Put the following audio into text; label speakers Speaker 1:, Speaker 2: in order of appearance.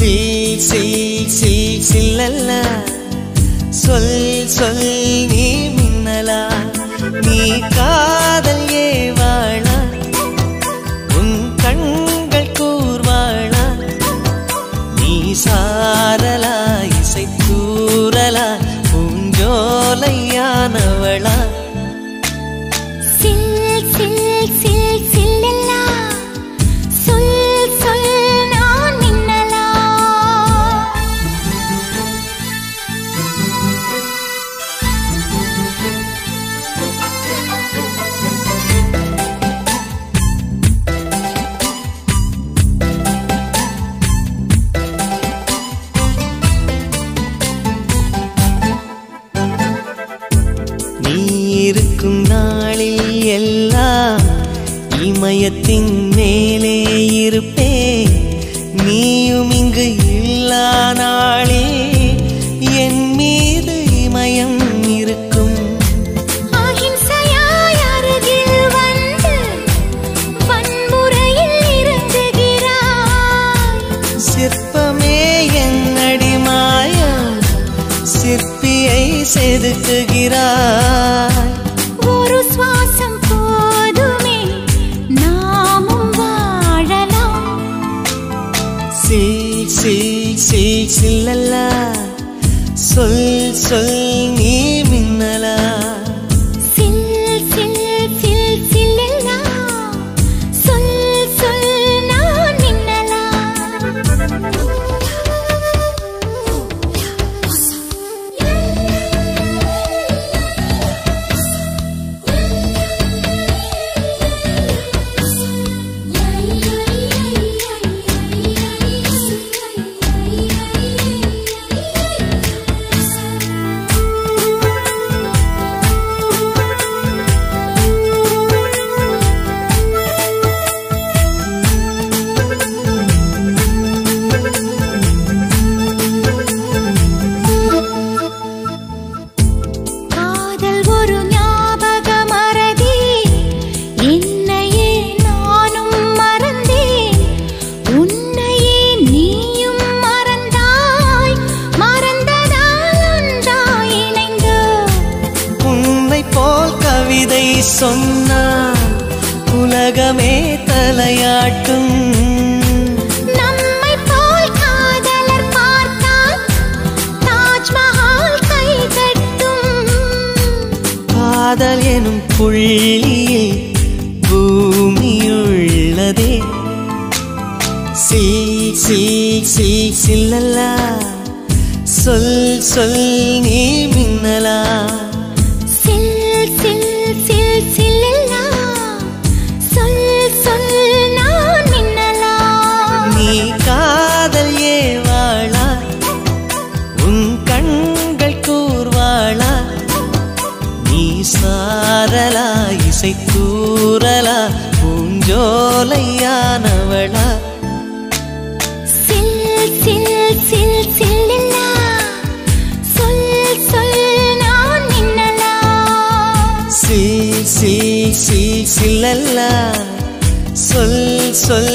Speaker 1: சில் சில் சில் சில்லல்ல சொல் சொல் நீ மின்னலா நீ காதல் ஏவாளா உன் கண்கள் கூர்வாளா நீ சாரலா இசை தூரலா பூஞ்சோலையானவளா
Speaker 2: சில் சில் சில் சில்லல்லா சொல் சொல் நான் மின்னலா
Speaker 1: நீ இருக்கும் நாளில் எல்லாம் இமயத்தின் மேலே இருப்பே நீயும் இங்கு இல்லா நாளே என் மீது இமயம் இருக்கும்
Speaker 2: அஹிம்சையாய் அருகில் வந்து வன்முறையில் இறங்குகிறாய்
Speaker 1: சிற்பமே என்னடி மாயா சிற்பியை செதுக்குகிறாய்
Speaker 2: ஒரு சுவாசம் போதுமே நாமும் வாழலாம்
Speaker 1: சில் சில் சில் சில்லல்லா சொல் சொல் நீ மின்னலா
Speaker 2: சில் சில் சில் சில்லல்லா சொல் சொல் நான் மின்னலா காதல் ஒரு ஞாபக மறதி என்னையே நானும் மறந்தேன் உன்னையே நீயும் மறந்தாய் மறந்ததால் ஒன்றாய் இணைந்தோம்
Speaker 1: உன்னை போல் கவிதை சொன்னால் உலகமே தலையாட்டும்
Speaker 2: நம்மை போல் காதலர் பார்த்தால் தாஜ்மஹால் கை கட்டும்
Speaker 1: காதல் எனும் புள்ளியில் பூமியுள்ளதே சில் சில் சில் சில்லல்லா சொல் சொல் நீ மின்னலா
Speaker 2: சில் சில் சில் சில்லல்லா சொல் சொல் நான் மின்னலா
Speaker 1: நீ காதல் ஏவாளா உன் கண்கள் கூர்வாளா நீ சாரலா இசை தூரலா பூஞ்சோலையானவளா
Speaker 2: சில் சில் சில் சில்லல்லா சொல் சொல் நான் மின்னலா
Speaker 1: சில் சில் சில் சில்லல்லா சொல் சொல்